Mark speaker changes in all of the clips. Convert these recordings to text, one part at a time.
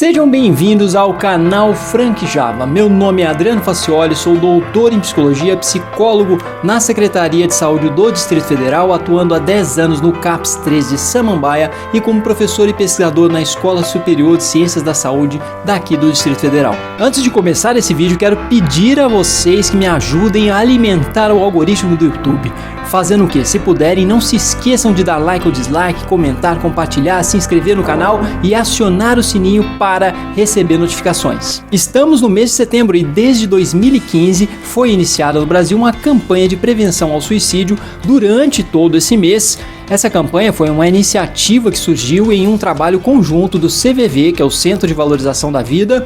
Speaker 1: Sejam bem-vindos ao canal Frank Java. Meu nome é Adriano Facioli, sou doutor em psicologia, psicólogo na Secretaria de Saúde do Distrito Federal, atuando há 10 anos no CAPS 3 de Samambaia e como professor e pesquisador na Escola Superior de Ciências da Saúde daqui do Distrito Federal. Antes de começar esse vídeo, quero pedir a vocês que me ajudem a alimentar o algoritmo do YouTube. Fazendo o que? Se puderem, não se esqueçam de dar like ou dislike, comentar, compartilhar, se inscrever no canal e acionar o sininho para receber notificações. Estamos no mês de setembro e desde 2015 foi iniciada no Brasil uma campanha de prevenção ao suicídio durante todo esse mês. Essa campanha foi uma iniciativa que surgiu em um trabalho conjunto do CVV, que é o Centro de Valorização da Vida,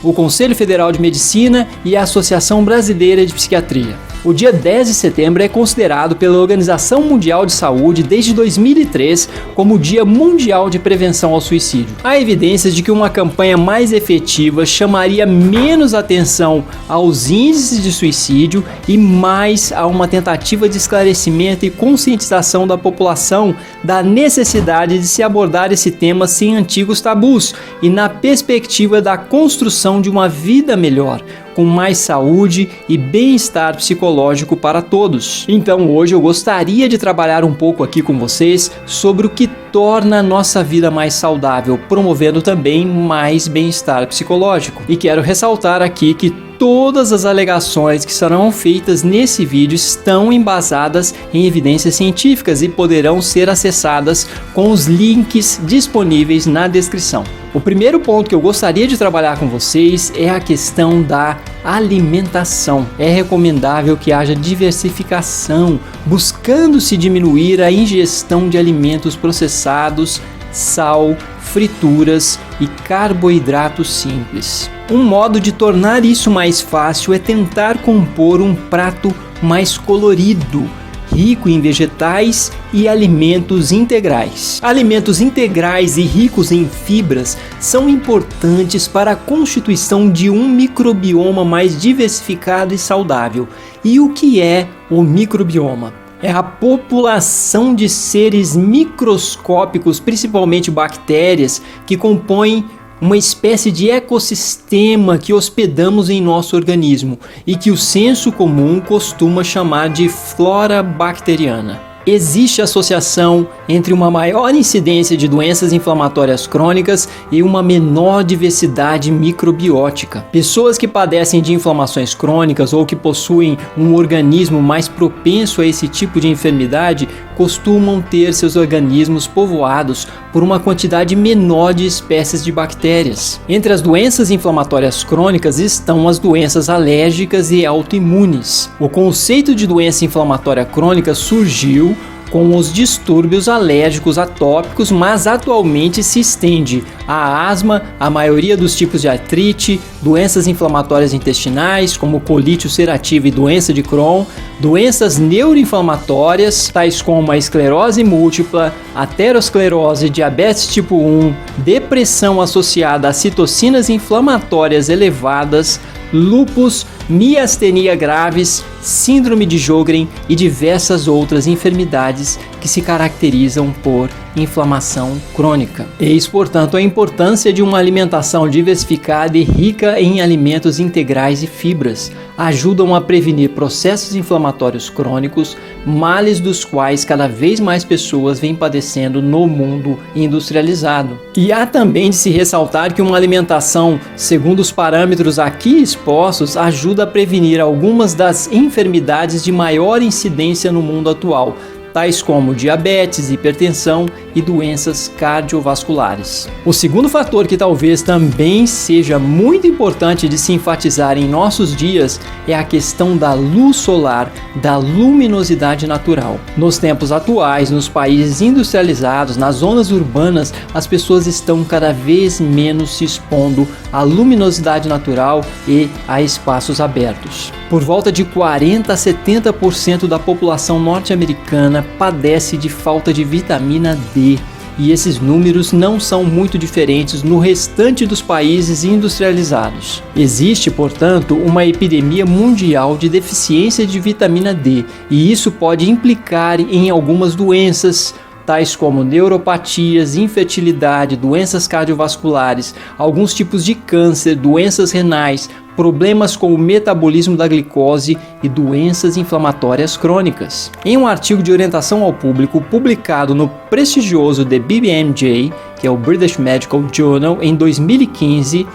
Speaker 1: o Conselho Federal de Medicina e a Associação Brasileira de Psiquiatria. O dia 10 de setembro é considerado pela Organização Mundial de Saúde desde 2003 como o Dia Mundial de Prevenção ao Suicídio. Há evidências de que uma campanha mais efetiva chamaria menos atenção aos índices de suicídio e mais a uma tentativa de esclarecimento e conscientização da população da necessidade de se abordar esse tema sem antigos tabus e na perspectiva da construção de uma vida melhor, com mais saúde e bem-estar psicológico para todos. Então hoje eu gostaria de trabalhar um pouco aqui com vocês sobre o que torna a nossa vida mais saudável, promovendo também mais bem-estar psicológico. E quero ressaltar aqui que todas as alegações que serão feitas nesse vídeo estão embasadas em evidências científicas e poderão ser acessadas com os links disponíveis na descrição. O primeiro ponto que eu gostaria de trabalhar com vocês é a questão da alimentação. É recomendável que haja diversificação, buscando-se diminuir a ingestão de alimentos processados, sal, frituras e carboidratos simples. Um modo de tornar isso mais fácil é tentar compor um prato mais colorido, rico em vegetais e alimentos integrais. Alimentos integrais e ricos em fibras são importantes para a constituição de um microbioma mais diversificado e saudável. E o que é o microbioma? É a população de seres microscópicos, principalmente bactérias, que compõem uma espécie de ecossistema que hospedamos em nosso organismo e que o senso comum costuma chamar de flora bacteriana. Existe associação entre uma maior incidência de doenças inflamatórias crônicas e uma menor diversidade microbiótica. Pessoas que padecem de inflamações crônicas ou que possuem um organismo mais propenso a esse tipo de enfermidade costumam ter seus organismos povoados por uma quantidade menor de espécies de bactérias. Entre as doenças inflamatórias crônicas estão as doenças alérgicas e autoimunes. O conceito de doença inflamatória crônica surgiu com os distúrbios alérgicos atópicos, mas atualmente se estende à asma, a maioria dos tipos de artrite, doenças inflamatórias intestinais, como colite ulcerativa e doença de Crohn, doenças neuroinflamatórias, tais como a esclerose múltipla, aterosclerose, diabetes tipo 1, depressão associada a citocinas inflamatórias elevadas, lúpus, miastenia graves, síndrome de Sjögren e diversas outras enfermidades que se caracterizam por inflamação crônica. Eis, portanto, a importância de uma alimentação diversificada e rica em alimentos integrais e fibras. Ajudam a prevenir processos inflamatórios crônicos, males dos quais cada vez mais pessoas vêm padecendo no mundo industrializado. E há também de se ressaltar que uma alimentação, segundo os parâmetros aqui expostos, ajuda a prevenir algumas das enfermidades de maior incidência no mundo atual, tais como diabetes, hipertensão e doenças cardiovasculares. O segundo fator que talvez também seja muito importante de se enfatizar em nossos dias é a questão da luz solar, da luminosidade natural. Nos tempos atuais, nos países industrializados, nas zonas urbanas, as pessoas estão cada vez menos se expondo à luminosidade natural e a espaços abertos. Por volta de 40 a 70% da população norte-americana padece de falta de vitamina D, e esses números não são muito diferentes no restante dos países industrializados. Existe, portanto, uma epidemia mundial de deficiência de vitamina D, e isso pode implicar em algumas doenças, tais como neuropatias, infertilidade, doenças cardiovasculares, alguns tipos de câncer, doenças renais, problemas com o metabolismo da glicose e doenças inflamatórias crônicas. Em um artigo de orientação ao público publicado no prestigioso The BMJ, que é o British Medical Journal, em 2015,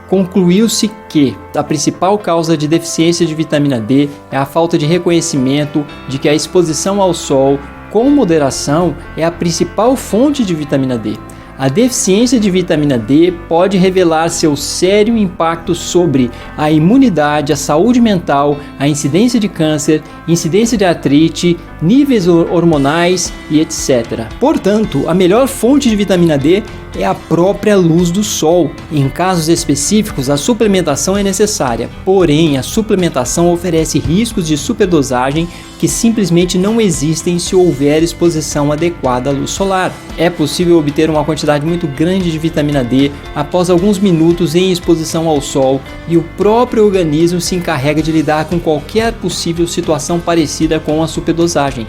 Speaker 1: concluiu-se que a principal causa de deficiência de vitamina D é a falta de reconhecimento de que a exposição ao sol com moderação é a principal fonte de vitamina D. A deficiência de vitamina D pode revelar seu sério impacto sobre a imunidade, a saúde mental, a incidência de câncer, incidência de artrite, níveis hormonais e etc. Portanto, a melhor fonte de vitamina D é a própria luz do sol. Em casos específicos, a suplementação é necessária, porém, a suplementação oferece riscos de superdosagem que simplesmente não existem se houver exposição adequada à luz solar. É possível obter uma quantidade muito grande de vitamina D após alguns minutos em exposição ao sol e o próprio organismo se encarrega de lidar com qualquer possível situação parecida com a superdosagem.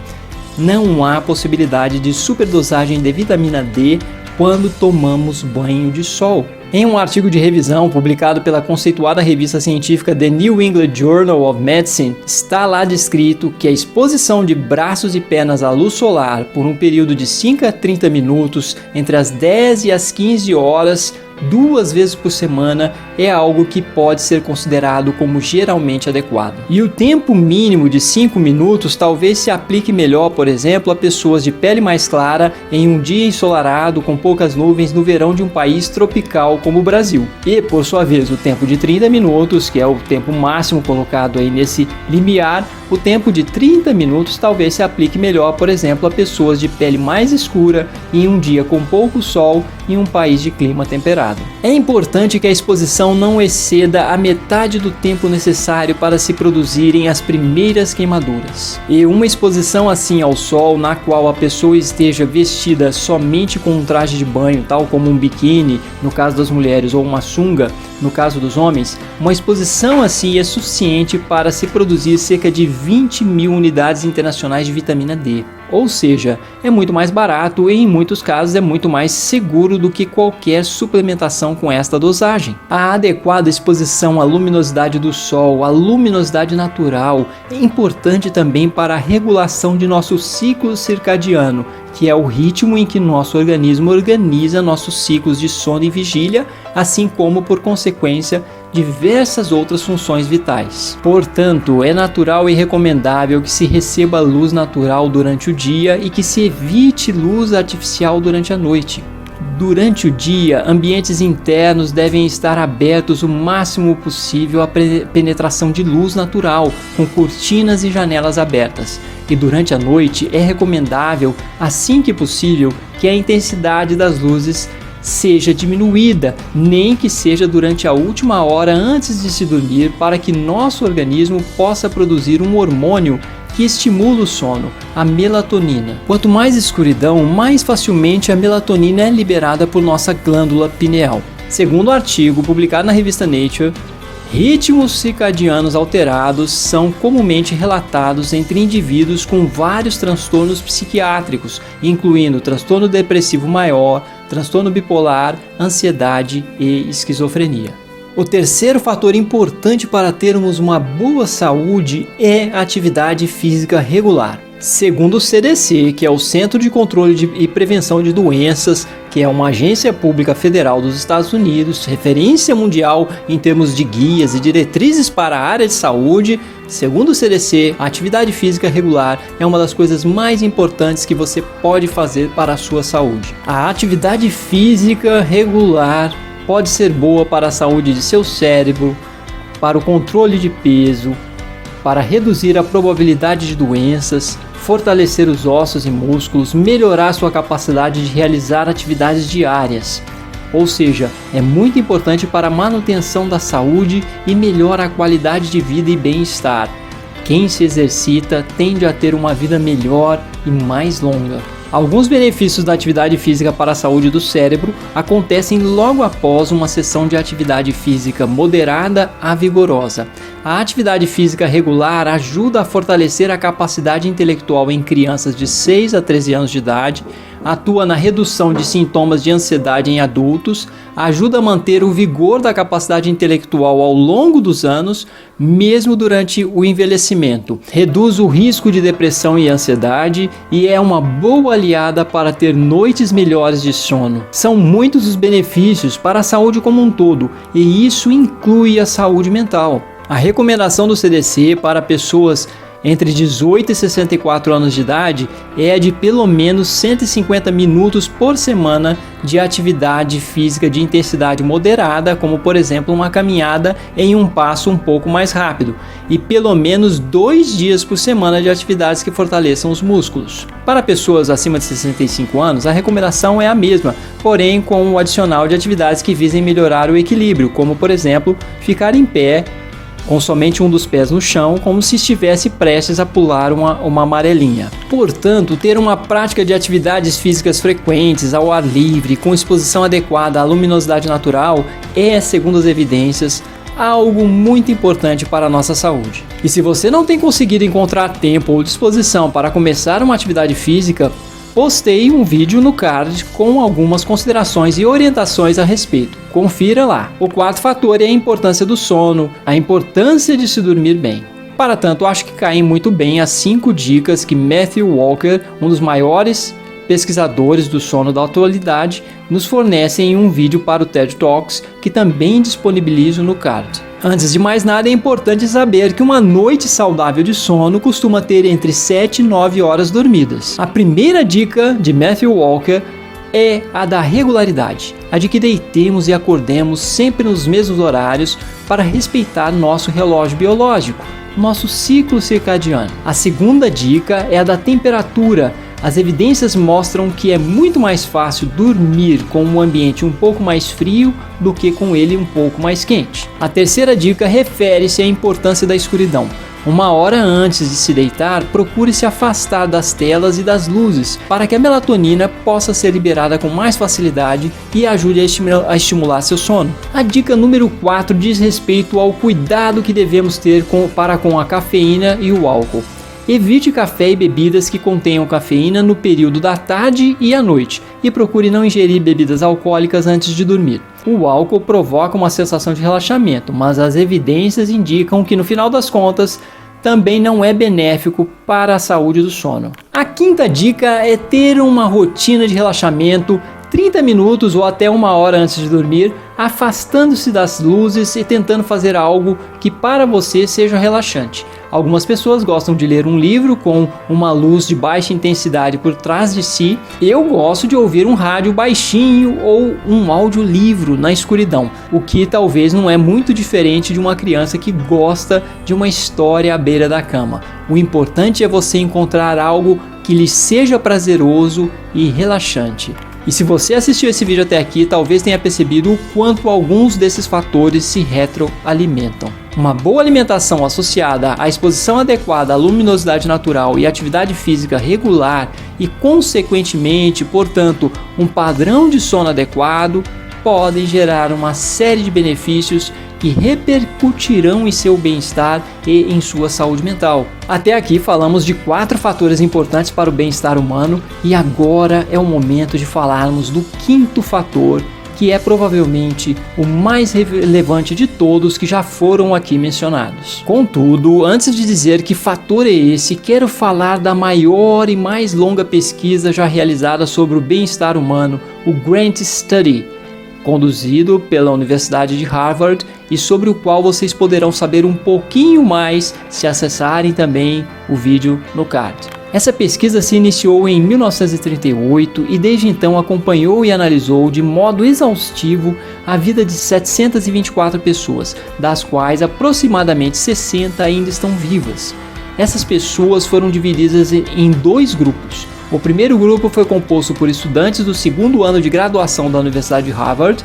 Speaker 1: Não há possibilidade de superdosagem de vitamina D quando tomamos banho de sol. Em um artigo de revisão publicado pela conceituada revista científica The New England Journal of Medicine, está lá descrito que a exposição de braços e pernas à luz solar por um período de 5 a 30 minutos entre as 10 e as 15 horas 2 vezes por semana é algo que pode ser considerado como geralmente adequado. E o tempo mínimo de 5 minutos talvez se aplique melhor, por exemplo, a pessoas de pele mais clara em um dia ensolarado com poucas nuvens no verão de um país tropical como o Brasil. E, por sua vez, o tempo de 30 minutos, que é o tempo máximo colocado aí nesse limiar, o tempo de 30 minutos talvez se aplique melhor, por exemplo, a pessoas de pele mais escura em um dia com pouco sol em um país de clima temperado. É importante que a exposição não exceda a metade do tempo necessário para se produzirem as primeiras queimaduras. E uma exposição assim ao sol, na qual a pessoa esteja vestida somente com um traje de banho, tal como um biquíni, no caso das mulheres, ou uma sunga, no caso dos homens, uma exposição assim é suficiente para se produzir cerca de 20 mil unidades internacionais de vitamina D. Ou seja, é muito mais barato e em muitos casos é muito mais seguro do que qualquer suplementação com esta dosagem. A adequada exposição à luminosidade do sol, à luminosidade natural, é importante também para a regulação de nosso ciclo circadiano, que é o ritmo em que nosso organismo organiza nossos ciclos de sono e vigília, assim como, por consequência, diversas outras funções vitais. Portanto, é natural e recomendável que se receba luz natural durante o dia e que se evite luz artificial durante a noite. Durante o dia, ambientes internos devem estar abertos o máximo possível à penetração de luz natural, com cortinas e janelas abertas. E durante a noite é recomendável, assim que possível, que a intensidade das luzes seja diminuída, nem que seja durante a última hora antes de se dormir, para que nosso organismo possa produzir um hormônio que estimula o sono, a melatonina. Quanto mais escuridão, mais facilmente a melatonina é liberada por nossa glândula pineal. Segundo o artigo publicado na revista Nature, ritmos circadianos alterados são comumente relatados entre indivíduos com vários transtornos psiquiátricos, incluindo transtorno depressivo maior, transtorno bipolar, ansiedade e esquizofrenia. O terceiro fator importante para termos uma boa saúde é a atividade física regular. Segundo o CDC, que é o Centro de Controle e Prevenção de Doenças, que é uma agência pública federal dos Estados Unidos, referência mundial em termos de guias e diretrizes para a área de saúde, segundo o CDC, a atividade física regular é uma das coisas mais importantes que você pode fazer para a sua saúde. A atividade física regular pode ser boa para a saúde de seu cérebro, para o controle de peso, para reduzir a probabilidade de doenças, fortalecer os ossos e músculos, melhorar sua capacidade de realizar atividades diárias. Ou seja, é muito importante para a manutenção da saúde e melhora a qualidade de vida e bem-estar. Quem se exercita tende a ter uma vida melhor e mais longa. Alguns benefícios da atividade física para a saúde do cérebro acontecem logo após uma sessão de atividade física moderada a vigorosa. A atividade física regular ajuda a fortalecer a capacidade intelectual em crianças de 6 a 13 anos de idade, atua na redução de sintomas de ansiedade em adultos, ajuda a manter o vigor da capacidade intelectual ao longo dos anos, mesmo durante o envelhecimento, reduz o risco de depressão e ansiedade e é uma boa aliada para ter noites melhores de sono. São muitos os benefícios para a saúde como um todo, e isso inclui a saúde mental. A recomendação do CDC para pessoas entre 18 e 64 anos de idade é de pelo menos 150 minutos por semana de atividade física de intensidade moderada, como por exemplo uma caminhada em um passo um pouco mais rápido, e pelo menos 2 dias por semana de atividades que fortaleçam os músculos. Para pessoas acima de 65 anos, a recomendação é a mesma, porém com o adicional de atividades que visem melhorar o equilíbrio, como por exemplo ficar em pé com somente um dos pés no chão, como se estivesse prestes a pular uma amarelinha. Portanto, ter uma prática de atividades físicas frequentes, ao ar livre, com exposição adequada à luminosidade natural, é, segundo as evidências, algo muito importante para a nossa saúde. E se você não tem conseguido encontrar tempo ou disposição para começar uma atividade física, postei um vídeo no card com algumas considerações e orientações a respeito. Confira lá. O quarto fator é a importância do sono, a importância de se dormir bem. Para tanto, acho que caem muito bem as 5 dicas que Matthew Walker, um dos maiores pesquisadores do sono da atualidade, nos fornece em um vídeo para o TED Talks, que também disponibilizo no card. Antes de mais nada, é importante saber que uma noite saudável de sono costuma ter entre 7 e 9 horas dormidas. A primeira dica de Matthew Walker é a da regularidade, a de que deitemos e acordemos sempre nos mesmos horários para respeitar nosso relógio biológico, nosso ciclo circadiano. A segunda dica é a da temperatura. As evidências mostram que é muito mais fácil dormir com um ambiente um pouco mais frio do que com ele um pouco mais quente. A terceira dica refere-se à importância da escuridão. 1 hora antes de se deitar, procure se afastar das telas e das luzes para que a melatonina possa ser liberada com mais facilidade e ajude a estimular seu sono. A dica número 4 diz respeito ao cuidado que devemos ter para com a cafeína e o álcool. Evite café e bebidas que contenham cafeína no período da tarde e à noite e procure não ingerir bebidas alcoólicas antes de dormir. O álcool provoca uma sensação de relaxamento, mas as evidências indicam que no final das contas também não é benéfico para a saúde do sono. A quinta dica é ter uma rotina de relaxamento 30 minutos ou até 1 hora antes de dormir, afastando-se das luzes e tentando fazer algo que para você seja relaxante. Algumas pessoas gostam de ler um livro com uma luz de baixa intensidade por trás de si. Eu gosto de ouvir um rádio baixinho ou um audiolivro na escuridão, o que talvez não é muito diferente de uma criança que gosta de uma história à beira da cama. O importante é você encontrar algo que lhe seja prazeroso e relaxante. E se você assistiu esse vídeo até aqui, talvez tenha percebido o quanto alguns desses fatores se retroalimentam. Uma boa alimentação associada à exposição adequada à luminosidade natural e atividade física regular e, consequentemente, portanto, um padrão de sono adequado podem gerar uma série de benefícios que repercutirão em seu bem-estar e em sua saúde mental. Até aqui falamos de 4 fatores importantes para o bem-estar humano e agora é o momento de falarmos do 5º fator, que é provavelmente o mais relevante de todos que já foram aqui mencionados. Contudo, antes de dizer que fator é esse, quero falar da maior e mais longa pesquisa já realizada sobre o bem-estar humano, o Grant Study, conduzido pela Universidade de Harvard e sobre o qual vocês poderão saber um pouquinho mais se acessarem também o vídeo no card. Essa pesquisa se iniciou em 1938 e desde então acompanhou e analisou de modo exaustivo a vida de 724 pessoas, das quais aproximadamente 60 ainda estão vivas. Essas pessoas foram divididas em 2 grupos. O primeiro grupo foi composto por estudantes do 2º ano de graduação da Universidade de Harvard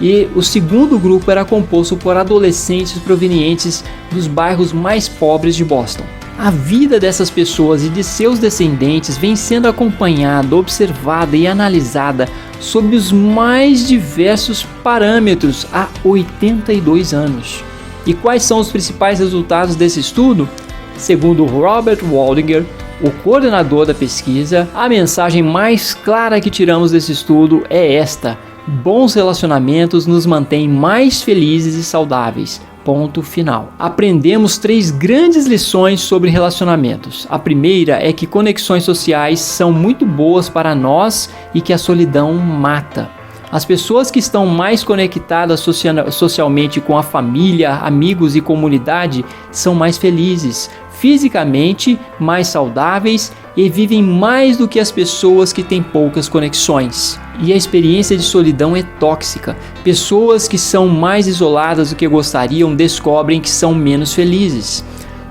Speaker 1: e o segundo grupo era composto por adolescentes provenientes dos bairros mais pobres de Boston. A vida dessas pessoas e de seus descendentes vem sendo acompanhada, observada e analisada sob os mais diversos parâmetros há 82 anos. E quais são os principais resultados desse estudo? Segundo Robert Waldinger, o coordenador da pesquisa, a mensagem mais clara que tiramos desse estudo é esta: bons relacionamentos nos mantêm mais felizes e saudáveis. Ponto final. Aprendemos 3 grandes lições sobre relacionamentos. A primeira é que conexões sociais são muito boas para nós e que a solidão mata. As pessoas que estão mais conectadas socialmente com a família, amigos e comunidade são mais felizes, fisicamente mais saudáveis e vivem mais do que as pessoas que têm poucas conexões. E a experiência de solidão é tóxica. Pessoas que são mais isoladas do que gostariam descobrem que são menos felizes.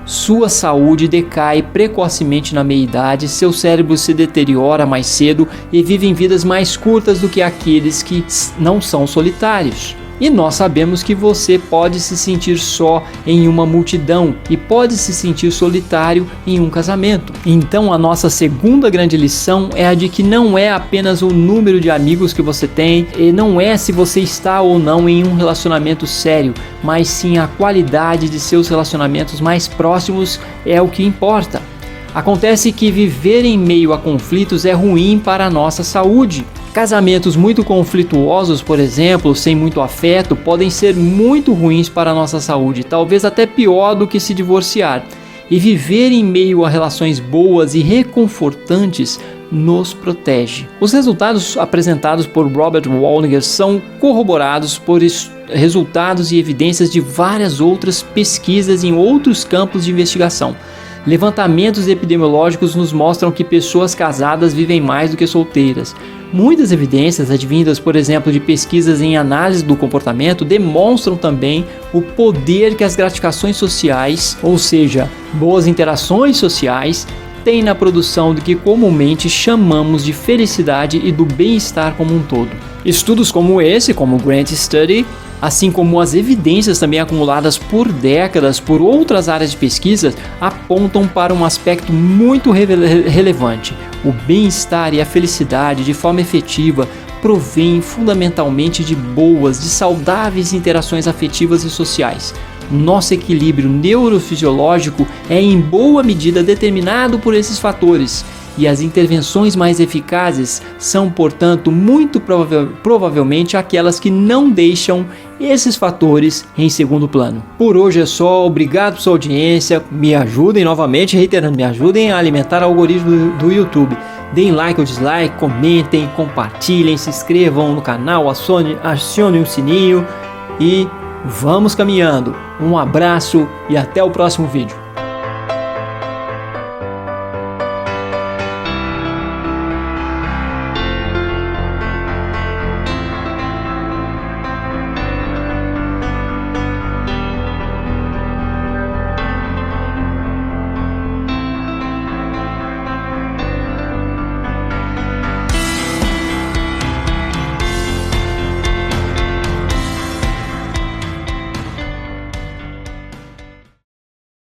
Speaker 1: Sua saúde decai precocemente na meia-idade, seu cérebro se deteriora mais cedo e vivem vidas mais curtas do que aqueles que não são solitários. E nós sabemos que você pode se sentir só em uma multidão e pode se sentir solitário em um casamento. Então a nossa segunda grande lição é a de que não é apenas o número de amigos que você tem, e não é se você está ou não em um relacionamento sério, mas sim a qualidade de seus relacionamentos mais próximos é o que importa. Acontece que viver em meio a conflitos é ruim para a nossa saúde. Casamentos muito conflituosos, por exemplo, sem muito afeto, podem ser muito ruins para a nossa saúde, talvez até pior do que se divorciar. E viver em meio a relações boas e reconfortantes nos protege. Os resultados apresentados por Robert Waldinger são corroborados por resultados e evidências de várias outras pesquisas em outros campos de investigação. Levantamentos epidemiológicos nos mostram que pessoas casadas vivem mais do que solteiras. Muitas evidências advindas, por exemplo, de pesquisas em análise do comportamento, demonstram também o poder que as gratificações sociais, ou seja, boas interações sociais, têm na produção do que comumente chamamos de felicidade e do bem-estar como um todo. Estudos como esse, como o Grant Study, assim como as evidências também acumuladas por décadas por outras áreas de pesquisa, apontam para um aspecto muito relevante. O bem-estar e a felicidade, de forma efetiva, provêm fundamentalmente de boas, de saudáveis interações afetivas e sociais. Nosso equilíbrio neurofisiológico é em boa medida determinado por esses fatores, e as intervenções mais eficazes são, portanto, muito provavelmente aquelas que não deixam esses fatores em segundo plano. Por hoje é só, obrigado por sua audiência, me ajudem novamente, reiterando, me ajudem a alimentar o algoritmo do YouTube. Deem like ou dislike, comentem, compartilhem, se inscrevam no canal, acionem o sininho e vamos caminhando. Um abraço e até o próximo vídeo.